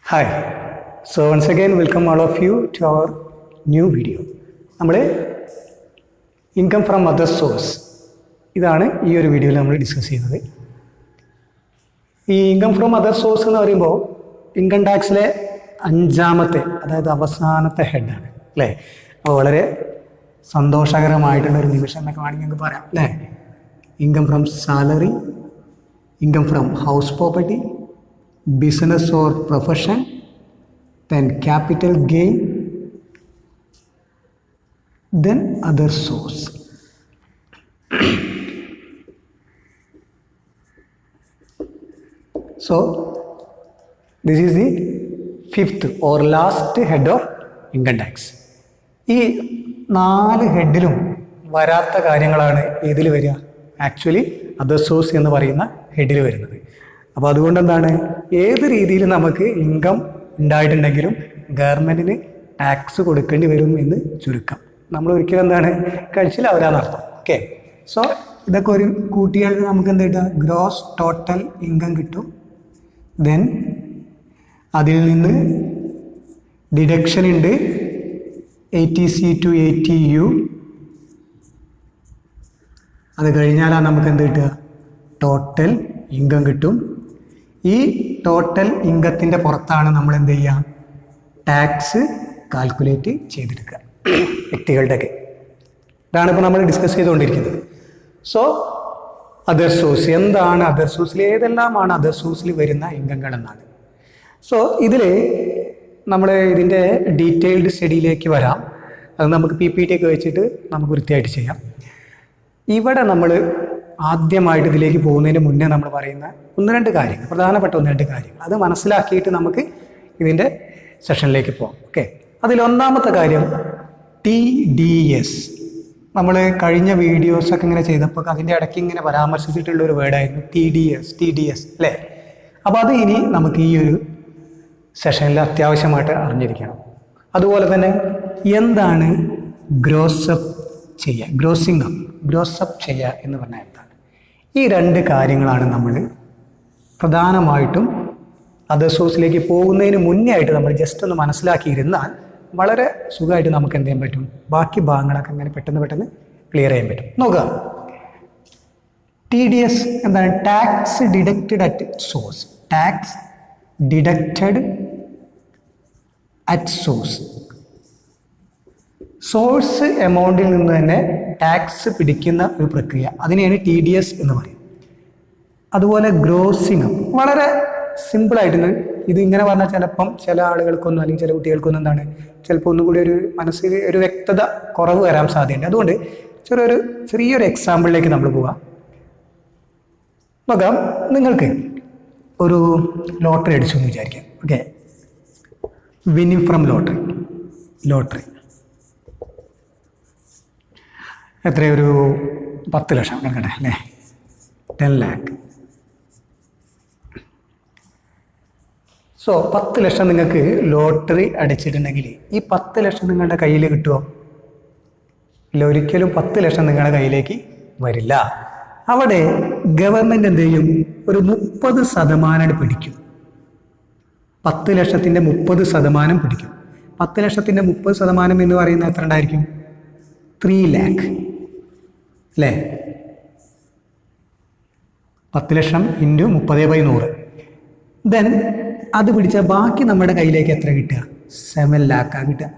Hi. So once again, welcome all of you to our new video. നമ്മൾ income from other source ഇതാണ് ഈ ഒരു വീഡിയോയിൽ നമ്മൾ ഡിസ്കസ് ചെയ്യുന്നത്. ഈ ഇൻകം ഫ്രം അതർ സോഴ്സ് എന്ന് പറയുമ്പോൾ ഇൻകം ടാക്സിലെ അഞ്ചാമത്തെ, അതായത് അവസാനത്തെ ഹെഡാണ് അല്ലേ. അപ്പോൾ വളരെ സന്തോഷകരമായിട്ടുള്ള ഒരു നിമിഷം എന്നൊക്കെ വേണമെങ്കിൽ നമുക്ക് പറയാം അല്ലേ. Income from salary, income from house property, business or profession, then capital gain, then other source. So this is the fifth or last head of income tax. ഈ 4 ഹെഡിലും വരാത്ത കാര്യങ്ങളാണ് ഏതിൽ വരിക? ആക്ച്വലി അതർ സോഴ്സ് എന്ന് പറയുന്ന ഹെഡിൽ വരുന്നത്. അപ്പോൾ അതുകൊണ്ട് എന്താണ്, ഏത് രീതിയിൽ നമുക്ക് ഇൻകം ഉണ്ടായിട്ടുണ്ടെങ്കിലും ഗവൺമെൻറ്റിന് ടാക്സ് കൊടുക്കേണ്ടി വരും എന്ന് ചുരുക്കം. നമ്മൾ ഒരിക്കലും എന്താണ് കഴിച്ചില്ലാവരാന്നർത്ഥം. ഓക്കെ, സോ ഇതൊക്കെ ഒരു കൂട്ടിയാൽ നമുക്ക് എന്താ കിട്ടുക? ഗ്രോസ് ടോട്ടൽ ഇൻകം കിട്ടും. ദെൻ അതിൽ നിന്ന് ഡിഡക്ഷൻ ഉണ്ട്, 80C to 80U. അത് കഴിഞ്ഞാലാണ് നമുക്ക് എന്ത് കിട്ടുക? ടോട്ടൽ ഇൻകം കിട്ടും. ഈ ടോട്ടൽ ഇൻകത്തിൻ്റെ പുറത്താണ് നമ്മൾ എന്ത് ചെയ്യുക? ടാക്സ് കാൽക്കുലേറ്റ് ചെയ്തെടുക്കുക വ്യക്തികളുടെയൊക്കെ. ഇതാണ് ഇപ്പോൾ നമ്മൾ ഡിസ്കസ് ചെയ്തുകൊണ്ടിരിക്കുന്നത്. സോ അതർ സോഴ്സ് എന്താണ്? അതർ സോഴ്സിൽ ഏതെല്ലാമാണ് അതർ സോഴ്സിൽ വരുന്ന ഇൻകങ്ങൾ എന്നാണ്. സോ ഇതിൽ നമ്മൾ ഇതിൻ്റെ ഡീറ്റെയിൽഡ് സ്റ്റഡിയിലേക്ക് വരാം. അത് നമുക്ക് PPT ഒക്കെ വെച്ചിട്ട് നമുക്ക് വൃത്തിയായിട്ട് ചെയ്യാം. ഇവിടെ നമ്മൾ ആദ്യമായിട്ട് ഇതിലേക്ക് പോകുന്നതിന് മുന്നേ നമ്മൾ പറയുന്ന പ്രധാനപ്പെട്ട ഒന്ന് രണ്ട് കാര്യങ്ങൾ അത് മനസ്സിലാക്കിയിട്ട് നമുക്ക് ഇതിൻ്റെ സെഷനിലേക്ക് പോകാം. ഓക്കെ, അതിലൊന്നാമത്തെ കാര്യം TDS. നമ്മൾ കഴിഞ്ഞ വീഡിയോസൊക്കെ ഇങ്ങനെ ചെയ്തപ്പോൾ അതിൻ്റെ ഇടയ്ക്ക് ഇങ്ങനെ പരാമർശിച്ചിട്ടുള്ള ഒരു വേർഡായിരുന്നു TDS അല്ലേ. അപ്പോൾ അത് ഇനി നമുക്ക് ഈ ഒരു സെഷനിൽ അത്യാവശ്യമായിട്ട് അറിഞ്ഞിരിക്കണം. അതുപോലെ തന്നെ എന്താണ് ഗ്രോസപ്പ് ചെയ്യുക, ഗ്രോസപ്പ് ചെയ്യുക എന്ന് പറഞ്ഞാൽ എന്താണ്? ഈ 2 കാര്യങ്ങളാണ് നമ്മൾ പ്രധാനമായിട്ടും അതർ സോഴ്സിലേക്ക് പോകുന്നതിന് മുന്നേ ആയിട്ട് നമ്മൾ ജസ്റ്റ് ഒന്ന് മനസ്സിലാക്കിയിരുന്നാൽ വളരെ സുഖമായിട്ട് നമുക്ക് എന്ത് ചെയ്യാൻ പറ്റും? ബാക്കി ഭാഗങ്ങളൊക്കെ ഇങ്ങനെ പെട്ടെന്ന് ക്ലിയർ ചെയ്യാൻ പറ്റും. നോക്കുക, TDS എന്താണ്? Tax deducted at source. Tax deducted at source. Source എമൗണ്ടിൽ നിന്ന് തന്നെ ടാക്സ് പിടിക്കുന്ന ഒരു പ്രക്രിയ, അതിനെയാണ് TDS എന്ന് പറയും. അതുപോലെ ഗ്രോസിംഗ് വളരെ സിമ്പിളായിട്ട് ഇത് ഇങ്ങനെ പറഞ്ഞാൽ ചിലപ്പം ചില ആളുകൾക്കൊന്നും അല്ലെങ്കിൽ ചില കുട്ടികൾക്കൊന്നും എന്താണ് ചിലപ്പോൾ ഒന്നുകൂടി ഒരു മനസ്സിൽ ഒരു വ്യക്തത കുറവ് വരാൻ സാധ്യതയുണ്ട്. അതുകൊണ്ട് ചെറിയൊരു എക്സാമ്പിളിലേക്ക് നമ്മൾ പോകാം. നോക്കാം, നിങ്ങൾക്ക് ഒരു ലോട്ടറി അടിച്ചു എന്ന് വിചാരിക്കാം. ഓക്കെ, വിന്നിംഗ് ഫ്രം ലോട്ടറി എത്രയൊരു 10 ലക്ഷം കിടക്കട്ടെ അല്ലേ, 10 lakh. സോ 10 ലക്ഷം നിങ്ങൾക്ക് ലോട്ടറി അടിച്ചിട്ടുണ്ടെങ്കിൽ ഈ 10 ലക്ഷം നിങ്ങളുടെ കയ്യിൽ കിട്ടുമോ? ഇല്ല, ഒരിക്കലും 10 ലക്ഷം നിങ്ങളുടെ കയ്യിലേക്ക് വരില്ല. അവിടെ ഗവൺമെൻറ് എന്ത് ചെയ്യും? ഒരു 30% പിടിക്കും. 10 ലക്ഷത്തിൻ്റെ 30% പിടിക്കും. 10 ലക്ഷത്തിൻ്റെ 30% എന്ന് പറയുന്നത് എത്ര ഉണ്ടായിരിക്കും? 3 lakh അല്ലേ. 10 ലക്ഷം ഇൻറ്റു 30/100. ദെൻ അത് പിടിച്ചാൽ ബാക്കി നമ്മുടെ കയ്യിലേക്ക് എത്ര കിട്ടുക? 7 lakh കിട്ടുക.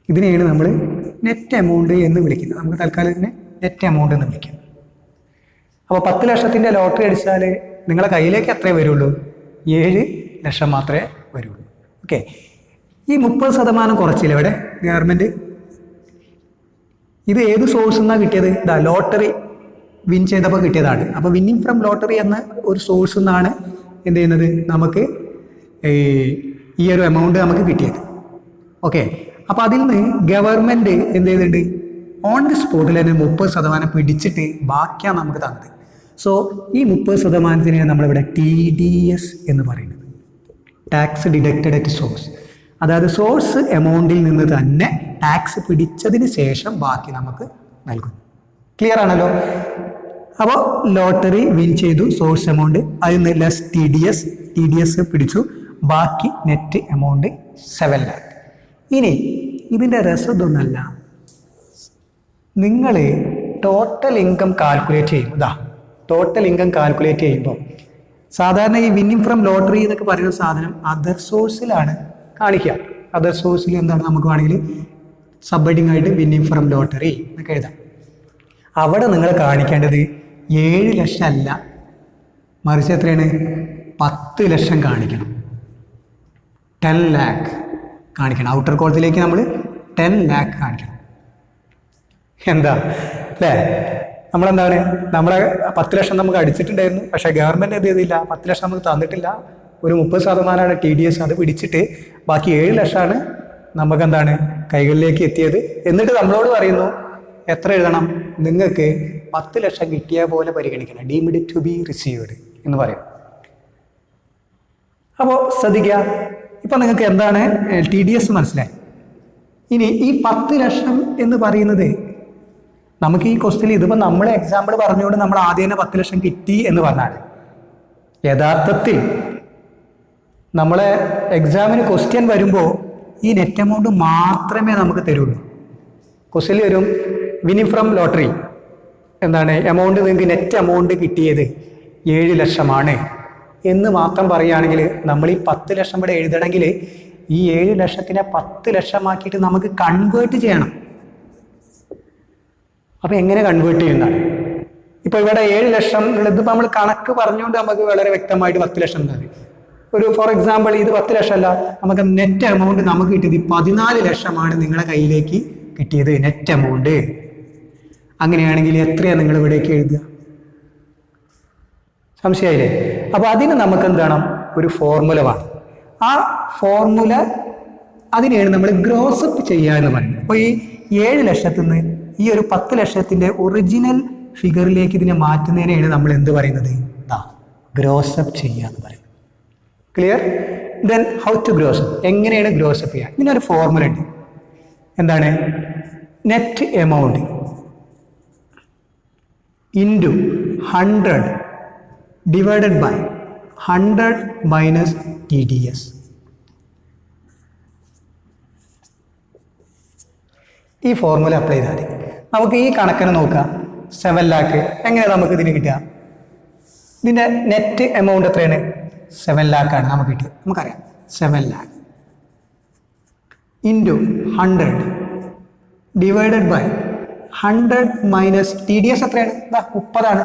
ഇതിനെയാണ് നമ്മൾ നെറ്റ് എമൗണ്ട് എന്ന് വിളിക്കുന്നത്. നമുക്ക് തൽക്കാലം ഇതിനെ നെറ്റ് എമൗണ്ട് എന്ന് വിളിക്കാം. അപ്പോൾ 10 ലക്ഷത്തിൻ്റെ ലോട്ടറി അടിച്ചാൽ നിങ്ങളുടെ കയ്യിലേക്ക് എത്രയേ വരുള്ളൂ? 7 ലക്ഷം മാത്രമേ വരുള്ളൂ. ഓക്കെ, ഈ 30% കുറച്ചില്ല ഇവിടെ ഗവൺമെൻറ്. ഇത് ഏത് സോഴ്സിൽ നിന്നാണ് കിട്ടിയത്? ലോട്ടറി വിൻ ചെയ്തപ്പോൾ കിട്ടിയതാണ്. അപ്പോൾ വിന്നിങ് ഫ്രം ലോട്ടറി എന്ന ഒരു സോഴ്സിൽ നിന്നാണ് എന്ത് ചെയ്യുന്നത്? നമുക്ക് ഈ ഒരു എമൗണ്ട് നമുക്ക് കിട്ടിയത്. ഓക്കെ, അപ്പോൾ അതിൽ നിന്ന് ഗവൺമെൻറ് എന്ത് ചെയ്തിട്ടുണ്ട്? ഓൺ ദി സ്പോട്ടിൽ തന്നെ 30% പിടിച്ചിട്ട് ബാക്കിയാണ് നമുക്ക് തന്നത്. സോ ഈ 30%-നെ നമ്മളിവിടെ TDS എന്ന് പറയുന്നത്, ടാക്സ് ഡിഡക്റ്റഡ് അറ്റ് സോഴ്സ്. അതായത് സോഴ്സ് എമൗണ്ടിൽ നിന്ന് തന്നെ ടാക്സ് പിടിച്ചതിന് ശേഷം ബാക്കി നമുക്ക് നൽകും. ക്ലിയർ ആണല്ലോ? അപ്പോൾ ലോട്ടറി വിൻ ചെയ്തു, സോഴ്സ് എമൗണ്ട്, അതിൽ നിന്ന് ലെസ് TDS, TDS പിടിച്ചു, ബാക്കി നെറ്റ് എമൗണ്ട് 7 lakh. ഇനി ഇതിൻ്റെ രസമൊന്നല്ല, നിങ്ങൾ ടോട്ടൽ ഇൻകം കാൽക്കുലേറ്റ് ചെയ്യും. ടോട്ടൽ ഇൻകം കാൽക്കുലേറ്റ് ചെയ്യുമ്പോൾ സാധാരണ ഈ വിന്നിംഗ് ഫ്രം ലോട്ടറി എന്നൊക്കെ പറയുന്ന സാധനം അതർ സോഴ്സിലാണ് കാണിക്കുക. അതർ സോഴ്സിൽ എന്താണ് നമുക്ക് വേണമെങ്കിൽ സബ് ഹെഡിങ് ആയിട്ട് വിന്നിംഗ് ഫ്രം ലോട്ടറി എന്നൊക്കെ എഴുതാം. അവിടെ നിങ്ങൾ കാണിക്കേണ്ടത് 7 ലക്ഷം അല്ല, മറിച്ച് എത്രയാണ്, 10 ലക്ഷം കാണിക്കണം. 10 lakh കാണിക്കണം. ഔട്ടർ കോളത്തിലേക്ക് നമ്മൾ 10 lakh കാണിക്കണം. എന്താ അല്ലേ? നമ്മളെന്താണ്, നമ്മളെ 10 ലക്ഷം നമുക്ക് അടിച്ചിട്ടുണ്ടായിരുന്നു, പക്ഷേ ഗവൺമെൻറ് എന്ത് ചെയ്തില്ല, 10 ലക്ഷം നമുക്ക് തന്നിട്ടില്ല. ഒരു 30% TDS അത് പിടിച്ചിട്ട് ബാക്കി 7 ലക്ഷമാണ് നമുക്ക് എന്താണ് കൈകളിലേക്ക് എത്തിയത്. എന്നിട്ട് നമ്മളോട് പറയുന്നു എത്ര എഴുതണം, നിങ്ങൾക്ക് 10 ലക്ഷം കിട്ടിയ പോലെ പരിഗണിക്കണം, ഡീംഡ് ടു ബി റിസീവ്ഡ് എന്ന് പറയും. അപ്പോൾ ശ്രദ്ധിക്കുക, ഇപ്പം നിങ്ങൾക്ക് എന്താണ് TDS മനസ്സിലായി. ഇനി ഈ 10 ലക്ഷം എന്ന് പറയുന്നത് നമുക്ക് ഈ ക്വസ്റ്റ്യൻ ഇതിപ്പോൾ നമ്മൾ എക്സാമ്പിൾ പറഞ്ഞുകൊണ്ട് നമ്മൾ ആദ്യം തന്നെ 10 ലക്ഷം കിട്ടി എന്ന് പറഞ്ഞാൽ, യഥാർത്ഥത്തിൽ നമ്മളെ എക്സാമിന് ക്വസ്റ്റ്യൻ വരുമ്പോൾ ഈ നെറ്റ് എമൗണ്ട് മാത്രമേ നമുക്ക് തരുള്ളൂ. ക്വസ്റ്റ്യൻ വരും വിന്നിംഗ് ഫ്രം ലോട്ടറി എന്താണ് എമൗണ്ട്, നിങ്ങൾക്ക് നെറ്റ് എമൗണ്ട് കിട്ടിയത് 7 ലക്ഷമാണ് എന്ന് മാത്രം പറയുകയാണെങ്കിൽ നമ്മൾ ഈ 10 ലക്ഷം ഇവിടെ എഴുതണമെങ്കിൽ ഈ 7 ലക്ഷത്തിനെ 10 ലക്ഷമാക്കിയിട്ട് നമുക്ക് കൺവേർട്ട് ചെയ്യണം. അപ്പോൾ എങ്ങനെ കൺവേർട്ട് ചെയ്യുന്നതാണ്? ഇപ്പോൾ ഇവിടെ 7 ലക്ഷം ഉള്ളത് നമ്മൾ കണക്ക് പറഞ്ഞുകൊണ്ട് നമുക്ക് വളരെ വ്യക്തമായിട്ട് 10 ലക്ഷം തരും. ഒരു ഫോർ എക്സാമ്പിൾ ഇത് 10 ലക്ഷം അല്ല, നമുക്ക് നെറ്റ് എമൗണ്ട് നമുക്ക് കിട്ടിയത് 14 ലക്ഷമാണ് നിങ്ങളുടെ കയ്യിലേക്ക് കിട്ടിയത് നെറ്റ് എമൗണ്ട്. അങ്ങനെയാണെങ്കിൽ എത്രയാണ് നിങ്ങൾ ഇവിടേക്ക് എഴുതുക? സംശയമായില്ലേ? അപ്പോൾ അതിന് നമുക്ക് എന്താണ്, ഒരു ഫോർമുല വേണം. ആ ഫോർമുല അതിനെയാണ് നമ്മൾ ഗ്രോസപ്പ് ചെയ്യുക എന്ന് പറയുന്നത്. അപ്പോൾ ഈ 7 ലക്ഷത്തിൽ നിന്ന് ഈ ഒരു 10 ലക്ഷത്തിൻ്റെ ഒറിജിനൽ ഫിഗറിലേക്ക് ഇതിനെ മാറ്റുന്നതിനെയാണ് നമ്മൾ എന്ത് പറയുന്നത്, ഗ്രോസപ്പ് ചെയ്യുക എന്ന് പറയുന്നത്. Clear? Then how to gross up, എങ്ങനെയാണ് ഗ്രോസപ്പ് ചെയ്യുക? ഇതിനൊരു ഫോർമുല ഉണ്ട്. എന്താണ്? Net amount into 100 divided by 100 minus TDS. ഈ ഫോർമുല അപ്ലൈ ചെയ്താൽ മതി. നമുക്ക് ഈ കണക്കിന് നോക്കാം. 7 lakh എങ്ങനെയാണ് നമുക്ക് ഇതിന് കിട്ടുക? ഇതിൻ്റെ നെറ്റ് എമൗണ്ട് എത്രയാണ്? 7 lakh ആണ് നമുക്ക് കിട്ടിയത്. നമുക്കറിയാം 7 lakh into 100 divided by 100 minus TDS എത്രയാണ്? 30 ആണ്.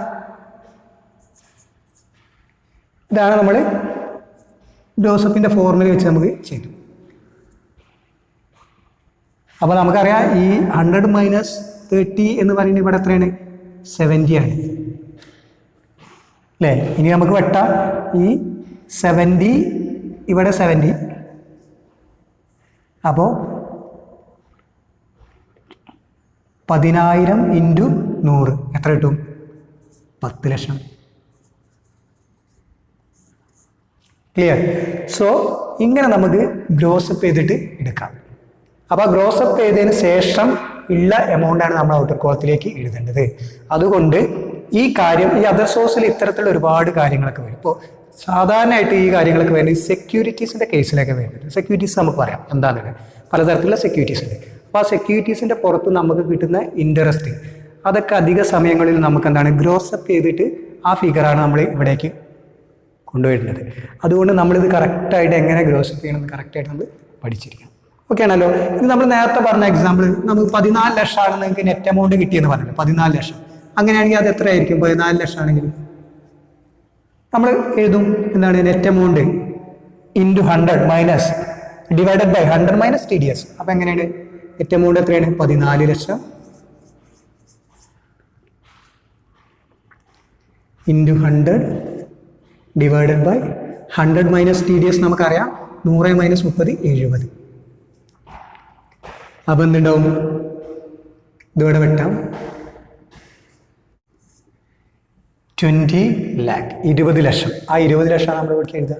ഇതാണ് നമ്മൾ ഗ്രോസപ്പിൻ്റെ ഫോർമുല വെച്ച് നമുക്ക് ചെയ്തു. അപ്പോൾ നമുക്കറിയാം ഈ 100 മൈനസ് 30 എന്ന് പറയുന്നത് ഇവിടെ എത്രയാണ്? 70 ആണ് അല്ലേ? ഇനി നമുക്ക് വെട്ടാം. ഈ 70 ഇവിടെ 70, അപ്പോൾ 10,000 ഇൻറ്റു 100 എത്ര കിട്ടും? 10 ലക്ഷം. ക്ലിയർ? സോ ഇങ്ങനെ നമുക്ക് ഗ്രോസപ്പ് ചെയ്തിട്ട് എടുക്കാം. അപ്പോൾ ഗ്രോസപ്പ് ചെയ്തതിന് ശേഷം ഉള്ള എമൗണ്ടാണ് നമ്മൾ ഔട്ടർ കോളത്തിലേക്ക് എഴുതേണ്ടത്. അതുകൊണ്ട് ഈ കാര്യം ഈ അതർ സോഴ്സിൽ ഇത്തരത്തിലുള്ള ഒരുപാട് കാര്യങ്ങളൊക്കെ വരും. ഇപ്പോൾ സാധാരണയായിട്ട് ഈ കാര്യങ്ങളൊക്കെ വേണ്ടത് സെക്യൂരിറ്റീസിൻ്റെ കേസിലൊക്കെ വേണ്ടത്. സെക്യൂരിറ്റീസ് നമുക്ക് പറയാം എന്താണ്, പലതരത്തിലുള്ള സെക്യൂരിറ്റീസ് ഉണ്ട്. അപ്പോൾ ആ സെക്യൂരിറ്റീസിൻ്റെ പുറത്ത് നമുക്ക് കിട്ടുന്ന ഇൻട്രസ്റ്റ് അതൊക്കെ അധിക സമയങ്ങളിൽ നമുക്ക് എന്താണ് ഗ്രോസപ്പ് ചെയ്തിട്ട് ആ ഫിഗറാണ് നമ്മൾ ഇവിടേക്ക് കൊണ്ടുവരുന്നത്. അതുകൊണ്ട് നമ്മളിത് കറക്റ്റായിട്ട് എങ്ങനെ ഗ്രോസപ്പ് ചെയ്യണമെന്ന് കറക്റ്റായിട്ട് നമ്മൾ പഠിച്ചിരിക്കണം. ഓക്കെ ആണല്ലോ? ഇത് നമ്മൾ നേരത്തെ പറഞ്ഞ എക്സാമ്പിൾ നമുക്ക് 14 ലക്ഷമാണ് നിങ്ങൾക്ക് നെറ്റ് എമൗണ്ട് കിട്ടിയെന്ന് പറഞ്ഞത്. 14 ലക്ഷം അങ്ങനെയാണെങ്കിൽ അത് എത്രയായിരിക്കും? 14 ലക്ഷം ആണെങ്കിൽ നമ്മൾ എഴുതും എന്താണ്, net amount into 100 minus divided by 100 minus TDS. അപ്പം എങ്ങനെയാണ് നെറ്റ് എമൗണ്ട് എത്രയാണ്? 14 ലക്ഷം into 100 divided by 100 minus TDS നമുക്കറിയാം 100 മൈനസ് 30 70. അപ്പം എന്തുണ്ടാവും? ഇതിവിടെ വെട്ടാം. 20 lakh 20 ലക്ഷം. ആ 20 ലക്ഷമാണ് നമ്മൾ ഇവിടെ എഴുതുക.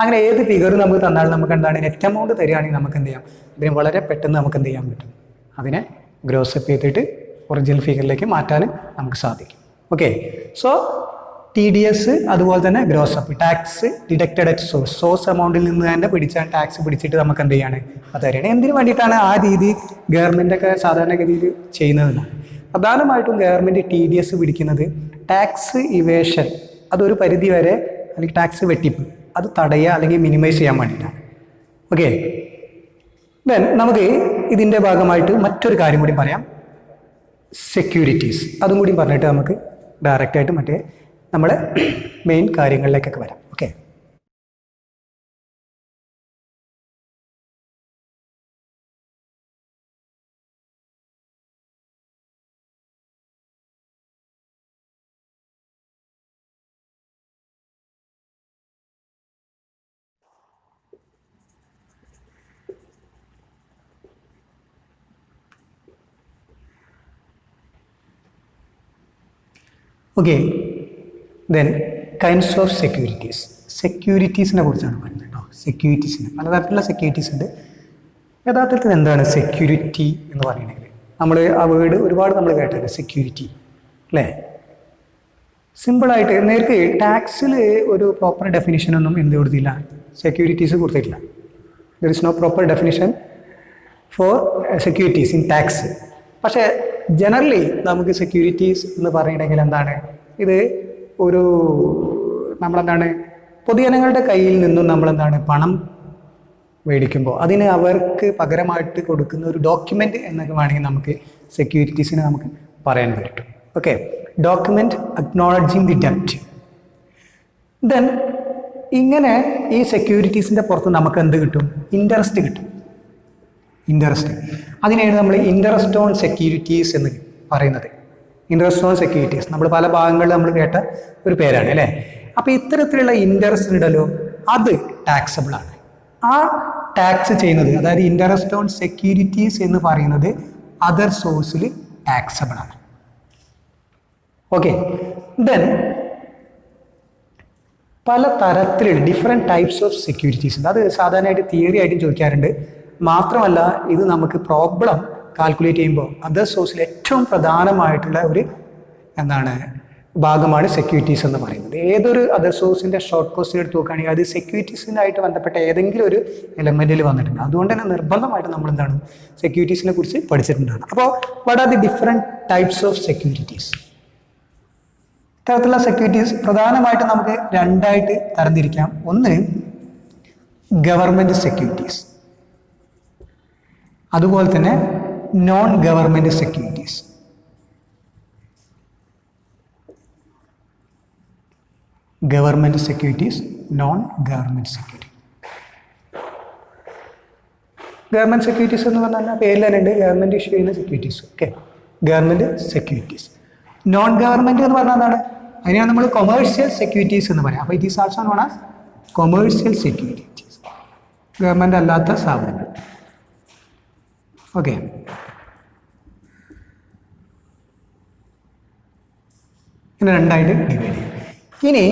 അങ്ങനെ ഏത് ഫിഗർ നമുക്ക് തന്നാലും നമുക്ക് എന്താണ് നെറ്റ് എമൗണ്ട് തരികയാണെങ്കിൽ നമുക്ക് എന്ത് ചെയ്യാം, ഇതിന് വളരെ പെട്ടെന്ന് നമുക്ക് എന്ത് ചെയ്യാൻ പറ്റും, അതിനെ ഗ്രോസപ്പ് ചെയ്തിട്ട് ഒറിജിനൽ ഫിഗറിലേക്ക് മാറ്റാൻ നമുക്ക് സാധിക്കും. ഓക്കെ, സോ TDS അതുപോലെ തന്നെ gross up, tax deducted at source, source എമൗണ്ടിൽ നിന്ന് തന്നെ പിടിച്ചാൽ ടാക്സ് പിടിച്ചിട്ട് നമുക്ക് എന്ത് ചെയ്യാണ് അത് തരണം. എന്തിനു വേണ്ടിയിട്ടാണ് ആ രീതി ഗവൺമെൻറ്റൊക്കെ സാധാരണഗതിയിൽ ചെയ്യുന്നതെന്നാണ്. പ്രധാനമായിട്ടും ഗവൺമെൻറ് TDS പിടിക്കുന്നത് ടാക്സ് ഇവേഷൻ, അതൊരു പരിധി വരെ അല്ലെങ്കിൽ ടാക്സ് വെട്ടിപ്പ് അത് തടയുക അല്ലെങ്കിൽ മിനിമൈസ് ചെയ്യാൻ വേണ്ടിയിട്ടാണ്. ഓക്കെ, ദെൻ നമുക്ക് ഇതിൻ്റെ ഭാഗമായിട്ട് മറ്റൊരു കാര്യം കൂടി പറയാം, സെക്യൂരിറ്റീസ്. അതും കൂടി പറഞ്ഞിട്ട് നമുക്ക് ഡയറക്റ്റായിട്ട് മറ്റേ നമ്മളെ മെയിൻ കാര്യങ്ങളിലേക്കൊക്കെ വരാം. Okay, okay, then kinds of securities. സെക്യൂരിറ്റീസിനെ കുറിച്ചാണ് പറയുന്നത് കേട്ടോ. സെക്യൂരിറ്റീസിന് പലതരത്തിലുള്ള സെക്യൂരിറ്റീസ് ഉണ്ട്. യഥാർത്ഥത്തിൽ എന്താണ് സെക്യൂരിറ്റി എന്ന് പറയുകയാണെങ്കിൽ നമ്മൾ ആ വേർഡ് ഒരുപാട് നമ്മൾ കേട്ടത് സെക്യൂരിറ്റി അല്ലേ. സിമ്പിളായിട്ട് നേർക്ക് ടാക്സിൽ ഒരു പ്രോപ്പർ ഡെഫിനിഷനൊന്നും എന്ത് കൊടുത്തില്ല, സെക്യൂരിറ്റീസ് കൊടുത്തിട്ടില്ല. There is no proper definition for securities in tax. പക്ഷേ ജനറലി നമുക്ക് സെക്യൂരിറ്റീസ് എന്ന് പറയുകയാണെങ്കിൽ എന്താണ്, ഇത് ഒരു നമ്മളെന്താണ് പൊതുജനങ്ങളുടെ കയ്യിൽ നിന്നും നമ്മളെന്താണ് പണം മേടിക്കുമ്പോൾ അതിന് അവർക്ക് പകരമായിട്ട് കൊടുക്കുന്ന ഒരു ഡോക്യുമെൻ്റ് എന്നൊക്കെ വേണമെങ്കിൽ നമുക്ക് സെക്യൂരിറ്റീസിനെ നമുക്ക് പറയാൻ പറ്റും. ഓക്കെ, ഡോക്യുമെൻ്റ് അക്നോളജിങ് ദി ഡെപ്റ്റ്. ദെൻ ഇങ്ങനെ ഈ സെക്യൂരിറ്റീസിൻ്റെ പുറത്ത് നമുക്ക് എന്ത് കിട്ടും, ഇൻട്രസ്റ്റ് കിട്ടും. ഇൻട്രസ്റ്റ്, അതിനാണ് നമ്മൾ ഇൻട്രസ്റ്റ് ഓൺ സെക്യൂരിറ്റീസ് എന്ന് പറയുന്നത്. ഇൻട്രസ്റ്റ് ഓൺ സെക്യൂരിറ്റീസ് നമ്മൾ പല ഭാഗങ്ങളിൽ നമ്മൾ കേട്ട ഒരു പേരാണ് അല്ലേ. അപ്പോൾ ഇത്തരത്തിലുള്ള ഇൻട്രസ്റ്റ് ഉണ്ടല്ലോ അത് ടാക്സബിൾ ആണ്. ആ ടാക്സ് ചെയ്യുന്നത്, അതായത് ഇൻട്രസ്റ്റ് ഓൺ സെക്യൂരിറ്റീസ് എന്ന് പറയുന്നത് അതർ സോഴ്സിൽ ടാക്സബിൾ ആണ്. ഓക്കെ, ദെൻ പല തരത്തിലുള്ള ഡിഫറെൻറ്റ് ടൈപ്സ് ഓഫ് സെക്യൂരിറ്റീസ് ഉണ്ട്. അത് സാധാരണയായിട്ട് തിയറി ആയിട്ടും ചോദിക്കാറുണ്ട്. മാത്രമല്ല ഇത് നമുക്ക് പ്രോബ്ലം കാൽക്കുലേറ്റ് ചെയ്യുമ്പോൾ അതർ സോഴ്സിൽ ഏറ്റവും പ്രധാനമായിട്ടുള്ള ഒരു ഭാഗമാണ് സെക്യൂരിറ്റീസ് എന്ന് പറയുന്നത്. ഏതൊരു അതർ സോഴ്സിൻ്റെ ഷോർട്ട് കോസ്റ്റ് എടുത്ത് നോക്കുകയാണെങ്കിൽ അത് സെക്യൂരിറ്റീസിനായിട്ട് ബന്ധപ്പെട്ട ഏതെങ്കിലും ഒരു എലമെൻറ്റിൽ വന്നിട്ടുണ്ട്. അതുകൊണ്ട് തന്നെ നിർബന്ധമായിട്ട് നമ്മൾ സെക്യൂരിറ്റീസിനെ കുറിച്ച് പഠിച്ചിട്ടുണ്ടാണ്. അപ്പോൾ what are the different types of securities? ഇത്തരത്തിലുള്ള സെക്യൂരിറ്റീസ് പ്രധാനമായിട്ടും നമുക്ക് രണ്ടായിട്ട് തരംതിരിക്കാം. ഒന്ന് ഗവൺമെൻറ് സെക്യൂരിറ്റീസ്, അതുപോലെ തന്നെ non government securities. Government securities, non government security. Government securities എന്ന് പറഞ്ഞാൽ പേരിൽ തന്നെ ഉണ്ട്, ഗവൺമെൻറ് ഇഷ്യൂ ചെയ്യുന്ന securities. Okay, government securities. Non government എന്ന് പറഞ്ഞാൽ എന്താണ്, അതിനാണ് നമ്മൾ കൊമേഴ്ഷ്യൽ സെക്യൂരിറ്റീസ് എന്ന് പറയാം. അപ്പോൾ it is also known as commercial securities, government അല്ലാത്ത സ്ഥാപനങ്ങൾ. ഓക്കെ, ഇങ്ങനെ രണ്ടായിട്ട് ഡിവൈഡ് ചെയ്യും. ഇനി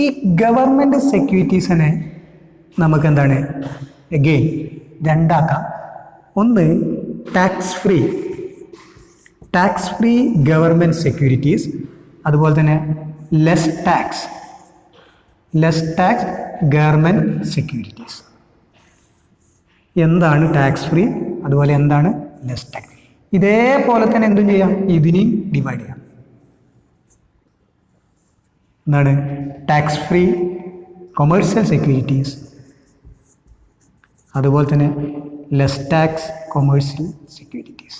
ഈ ഗവൺമെൻറ് സെക്യൂരിറ്റീസിനെ നമുക്ക് എന്താണ് എഗെയിൻ രണ്ടാക്കാം. ഒന്ന് ടാക്സ് ഫ്രീ ഗവൺമെൻറ് സെക്യൂരിറ്റീസ്, അതുപോലെ തന്നെ ലെസ് ടാക്സ് ഗവൺമെൻറ് സെക്യൂരിറ്റീസ്. എന്താണ് ടാക്സ് ഫ്രീ, അതുപോലെ എന്താണ് ലെസ് ടാക്സ്. ഇതേപോലെ തന്നെ എന്തും ചെയ്യാം, ഇതിനെയും ഡിവൈഡ് ചെയ്യാം. എന്താണ് ടാക്സ് ഫ്രീ കൊമേഴ്സ്യൽ സെക്യൂരിറ്റീസ്, അതുപോലെ തന്നെ ലെസ് ടാക്സ് കൊമേഴ്സ്യൽ സെക്യൂരിറ്റീസ്.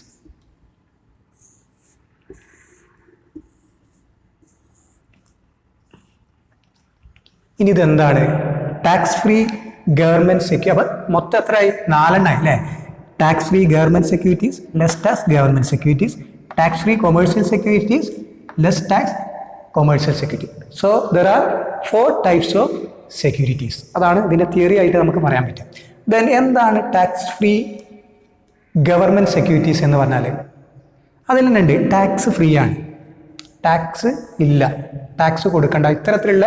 ഇനി ഇതെന്താണ് ടാക്സ് ഫ്രീ ഗവൺമെൻറ് സെക്യൂരിറ്റി. അപ്പം മൊത്തം എത്രയായി, 4 എണ്ണമായി അല്ലേ. Tax free government securities, less tax government securities, tax free commercial securities, less tax commercial security. So there are 4 types of securities. അതാണ് ഇതിൻ്റെ തിയറി ആയിട്ട് നമുക്ക് പറയാൻ പറ്റും. ദെൻ എന്താണ് ടാക്സ് ഫ്രീ ഗവൺമെൻറ് സെക്യൂരിറ്റീസ് എന്ന് പറഞ്ഞാൽ അതിൽ തന്നെയുണ്ട് ടാക്സ് ഫ്രീ ആണ്, ടാക്സ് ഇല്ല, ടാക്സ് കൊടുക്കണ്ട. ഇത്തരത്തിലുള്ള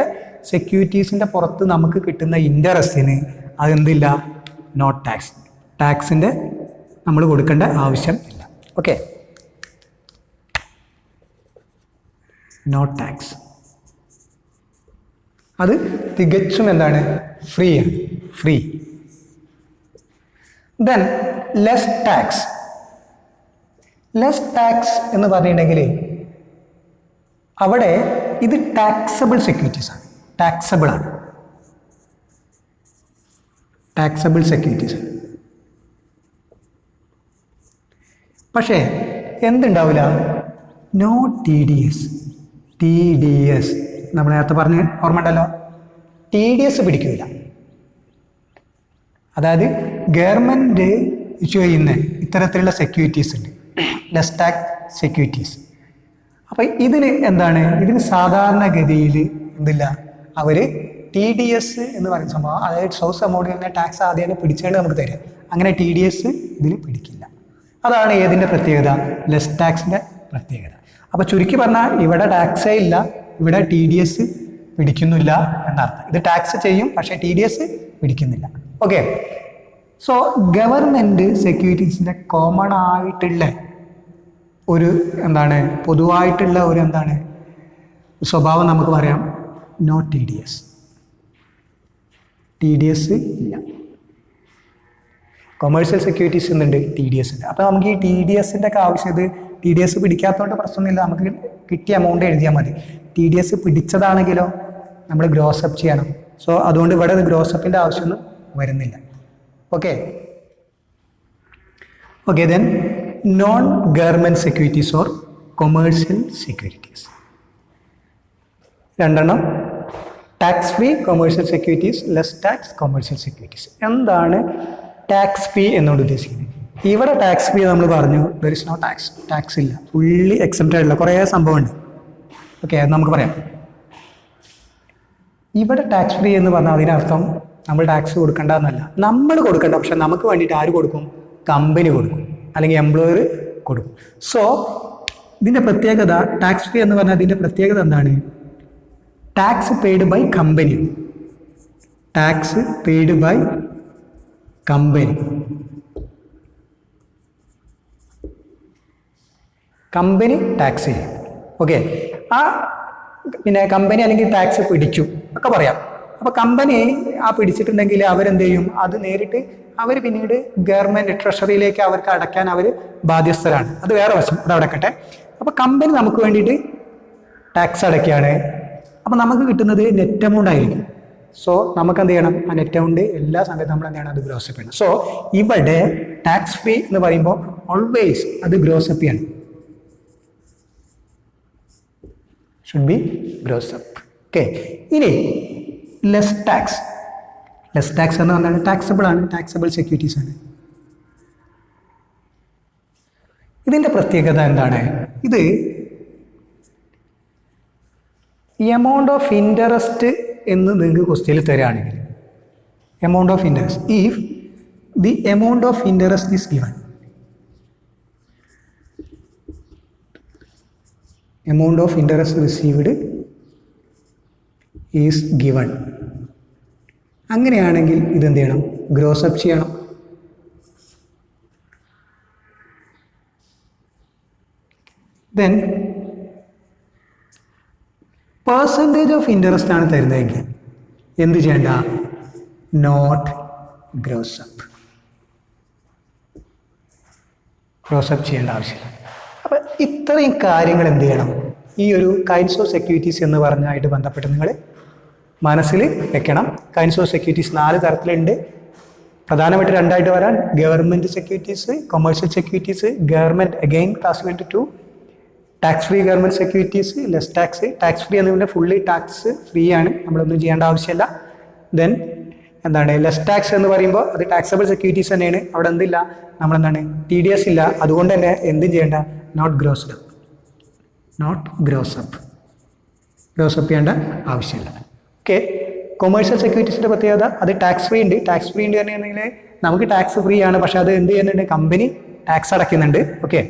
സെക്യൂരിറ്റീസിൻ്റെ പുറത്ത് നമുക്ക് കിട്ടുന്ന ഇൻട്രസ്റ്റിന് അതെന്തില്ല, നോ ടാക്സ്, ടാക്സിൻ്റെ നമ്മൾ കൊടുക്കേണ്ട ആവശ്യം ഇല്ല. Okay, no tax. അത് തികച്ചും എന്താണ്? ഫ്രീ ആണ്, free. Then less tax. Less tax എന്ന് പറഞ്ഞിട്ടുണ്ടെങ്കിൽ അവിടെ ഇത് ടാക്സബിൾ സെക്യൂരിറ്റീസ് ആണ്, ടാക്സബിൾ ആണ്, ടാക്സബിൾ സെക്യൂരിറ്റീസ്. പക്ഷേ എന്തുണ്ടാവില്ല? No T D S. T D S നമ്മൾ നേരത്തെ പറഞ്ഞ് ഓർമ്മ ഉണ്ടല്ലോ, ടി ഡി എസ് പിടിക്കില്ല. അതായത് ഗവൺമെൻറ് ഇഷ്യൂ ചെയ്യുന്ന ഇത്തരത്തിലുള്ള സെക്യൂരിറ്റീസ് ഉണ്ട്, ലെസ് ടാക്സ് സെക്യൂരിറ്റീസ്. അപ്പം ഇതിന് എന്താണ്? ഇതിന് സാധാരണഗതിയിൽ എന്തില്ല, അവർ ടി ഡി എസ് എന്ന് പറയുന്ന സംഭവം, അതായത് സോഴ്സ് എമൗണ്ടിൽ തന്നെ ടാക്സ് ആദ്യം തന്നെ പിടിച്ചുകൊണ്ട് നമുക്ക് തരാം. അങ്ങനെ ടി ഡി എസ് ഇതിൽ പിടിക്കില്ല. അതാണ് ഏതിൻ്റെ പ്രത്യേകത? ലെസ് ടാക്സിൻ്റെ പ്രത്യേകത. അപ്പോൾ ചുരുക്കി പറഞ്ഞാൽ ഇവിടെ ടാക്സേ ഇല്ല, ഇവിടെ ടി ഡി എസ് പിടിക്കുന്നില്ല എന്നർത്ഥം. ഇത് ടാക്സ് ചെയ്യും, പക്ഷേ ടി ഡി എസ് പിടിക്കുന്നില്ല. ഓക്കെ. സോ ഗവൺമെൻറ് സെക്യൂരിറ്റീസിൻ്റെ കോമൺ ആയിട്ടുള്ള ഒരു എന്താണ്, പൊതുവായിട്ടുള്ള ഒരു എന്താണ് സ്വഭാവം നമുക്ക് പറയാം, no T D S. T D S ഇല്ല. കൊമേഴ്ഷ്യൽ സെക്യൂരിറ്റീസ് എന്നുണ്ട്, ടി ഡി എസ് ഉണ്ട്. അപ്പോൾ നമുക്ക് ഈ ടി ഡി എസിൻ്റെ ഒക്കെ ആവശ്യം, ഇത് ടി ഡി എസ് പിടിക്കാത്തതുകൊണ്ട് പ്രശ്നമൊന്നുമില്ല, നമുക്ക് കിട്ടിയ എമൗണ്ട് എഴുതിയാൽ മതി. ടി ഡി എസ് പിടിച്ചതാണെങ്കിലോ നമ്മൾ ഗ്രോസപ്പ് ചെയ്യണം. സോ അതുകൊണ്ട് ഇവിടെ ഗ്രോസപ്പിൻ്റെ ആവശ്യമൊന്നും വരുന്നില്ല. Okay. Okay. Then non government securities or commercial securities. രണ്ടെണ്ണം, tax free commercial securities, less tax commercial securities. എന്താണ് ടാക്സ് ഫ്രീ എന്നുകൊണ്ട് ഉദ്ദേശിക്കുന്നത്? ഇവിടെ ടാക്സ് ഫ്രീ നമ്മൾ പറഞ്ഞു, there is no tax, tax ഇല്ല, ഫുള്ളി എക്സെപ്റ്റഡ് ആയിട്ടുള്ള കുറേ സംഭവമുണ്ട്. ഓക്കെ, അത് നമുക്ക് പറയാം. ഇവിടെ ടാക്സ് ഫ്രീ എന്ന് പറഞ്ഞാൽ അതിനർത്ഥം നമ്മൾ ടാക്സ് കൊടുക്കേണ്ട എന്നല്ല, നമ്മൾ കൊടുക്കേണ്ട. പക്ഷെ നമുക്ക് വേണ്ടിയിട്ട് ആര് കൊടുക്കും? കമ്പനി കൊടുക്കും, അല്ലെങ്കിൽ എംപ്ലോയർ കൊടുക്കും. സോ ഇതിൻ്റെ പ്രത്യേകത, ടാക്സ് ഫ്രീ എന്ന് പറഞ്ഞാൽ ഇതിൻ്റെ പ്രത്യേകത എന്താണ്? Tax paid by company. Tax paid by company. Company tax ചെയ്യും. ഓക്കെ. ആ പിന്നെ കമ്പനി അല്ലെങ്കിൽ ടാക്സ് പിടിച്ചു ഒക്കെ പറയാം. അപ്പോൾ കമ്പനി ആ പിടിച്ചിട്ടുണ്ടെങ്കിൽ അവരെന്ത് ചെയ്യും? അത് നേരിട്ട് അവർ പിന്നീട് ഗവൺമെൻറ് ട്രഷറിയിലേക്ക് അവർക്ക് അടയ്ക്കാൻ അവർ ബാധ്യസ്ഥരാണ്. അത് വേറെ വശം, അത് അടക്കട്ടെ. അപ്പോൾ കമ്പനി നമുക്ക് വേണ്ടിയിട്ട് ടാക്സ് അടയ്ക്കുകയാണ്. അപ്പോൾ നമുക്ക് കിട്ടുന്നത് നെറ്റ് എമൗണ്ട് ആയിരിക്കും. സോ നമുക്ക് എന്ത് ചെയ്യണം? ആ നെറ്റ് എമൗണ്ട് എല്ലാ സമയത്തും നമ്മൾ എന്ത് ചെയ്യണം? അത് ഗ്രോസപ്പ് ചെയ്യണം. സോ ഇവിടെ ടാക്സ് ഫ്രീ എന്ന് പറയുമ്പോൾ ഓൾവേസ് അത് ഗ്രോസപ്പ് ചെയ്യണം. Should be grows up. ഓക്കെ. ഇനി ലെസ് ടാക്സ്. ലെസ് ടാക്സ് എന്ന് പറഞ്ഞാൽ ടാക്സബിൾ ആണ്, ടാക്സബിൾ സെക്യൂരിറ്റീസ് ആണ്. ഇതിൻ്റെ പ്രത്യേകത എന്താണ്? ഇത് എമൗണ്ട് ഓഫ് ഇൻട്രസ്റ്റ് എന്ന് നിങ്ങൾക്ക് ക്വസ്റ്റ്യനിൽ തരികയാണെങ്കിൽ, amount of interest, if the amount of interest is given, amount of interest received is given, അങ്ങനെയാണെങ്കിൽ ഇതെന്ത് ചെയ്യണം? ഗ്രോസപ്പ് ചെയ്യണം. ദെൻ പെർസെൻറ്റേജ് ഓഫ് ഇൻട്രസ്റ്റ് ആണ് തരുന്നതെങ്കിൽ എന്ത് ചെയ്യേണ്ട? Not gross up. ഗ്രോസപ്പ് ചെയ്യേണ്ട ആവശ്യമില്ല. അപ്പം ഇത്രയും കാര്യങ്ങൾ എന്ത് ചെയ്യണം? ഈ ഒരു കൈൻഡ്സ് ഓഫ് സെക്യൂരിറ്റീസ് എന്ന് പറഞ്ഞായിട്ട് ബന്ധപ്പെട്ട് നിങ്ങൾ മനസ്സിൽ വെക്കണം. കൈൻഡ്സ് ഓഫ് സെക്യൂരിറ്റീസ് 4 തരത്തിലുണ്ട്. പ്രധാനമായിട്ട് 2 ആയിട്ട് വരാൻ government securities, commercial securities. Government again classified to tax free government securities, less tax. Tax free എന്ന് പറഞ്ഞാൽ ഫുള്ളി ടാക്സ് ഫ്രീ ആണ്, നമ്മളൊന്നും ചെയ്യേണ്ട ആവശ്യമില്ല. ദെൻ എന്താണ് ലെസ് ടാക്സ് എന്ന് പറയുമ്പോൾ അത് ടാക്സബിൾ സെക്യൂരിറ്റീസ് തന്നെയാണ്. അവിടെ എന്തില്ല? നമ്മളെന്താണ്? ടി ഡി എസ് ഇല്ല. അതുകൊണ്ട് തന്നെ എന്തും ചെയ്യേണ്ട? Not grossed up. Not gross up. Gross up ചെയ്യേണ്ട ആവശ്യമില്ല. ഓക്കെ. കൊമേഴ്ഷ്യൽ സെക്യൂരിറ്റീസിൻ്റെ പ്രത്യേകത, അത് ടാക്സ് ഫ്രീ ഉണ്ട്. ടാക്സ് ഫ്രീ ഉണ്ട് പറഞ്ഞിട്ടുണ്ടെങ്കിൽ നമുക്ക് ടാക്സ് ഫ്രീ ആണ്, പക്ഷെ അത് എന്ത് ചെയ്യുന്നുണ്ട്? കമ്പനി ടാക്സ് അടയ്ക്കുന്നുണ്ട്. ഓക്കെ.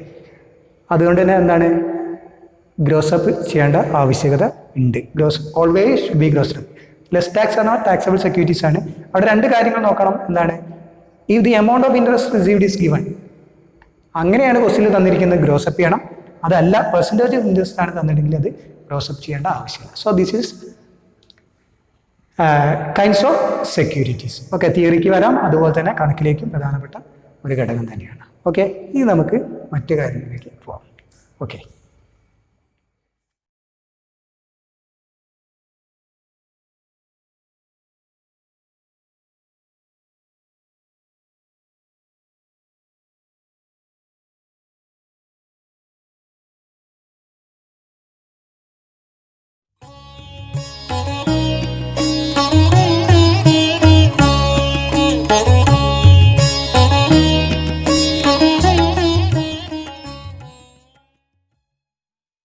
അതുകൊണ്ട് തന്നെ എന്താണ്? ഗ്രോസപ്പ് ചെയ്യേണ്ട ആവശ്യകത ഉണ്ട്. Always should be grossed. Less tax ആണ് ടാക്സബിൾ സെക്യൂരിറ്റീസ് ആണ്. അവിടെ 2 കാര്യങ്ങൾ നോക്കണം. എന്താണ്? If the amount of interest received is given, അങ്ങനെയാണ് ക്വസ്റ്റ്യനിൽ തന്നിരിക്കുന്നത്, ഗ്രോസപ്പ് ചെയ്യണം. അതല്ല പെർസെൻറ്റേജ് ഓഫ് ഇൻട്രസ്റ്റ് ആണ് തന്നിട്ടുണ്ടെങ്കിൽ അത് ഗ്രോസപ്പ് ചെയ്യേണ്ട ആവശ്യമില്ല. So this is kinds of securities. Okay, തിയറിക്ക് വരാം, അതുപോലെ തന്നെ കണക്കിലേക്കും പ്രധാനപ്പെട്ട ഒരു ഘടകം തന്നെയാണ്. ഓക്കെ, ഇനി നമുക്ക് മറ്റു കാര്യങ്ങളിലേക്ക് പോവാം. ഓക്കെ.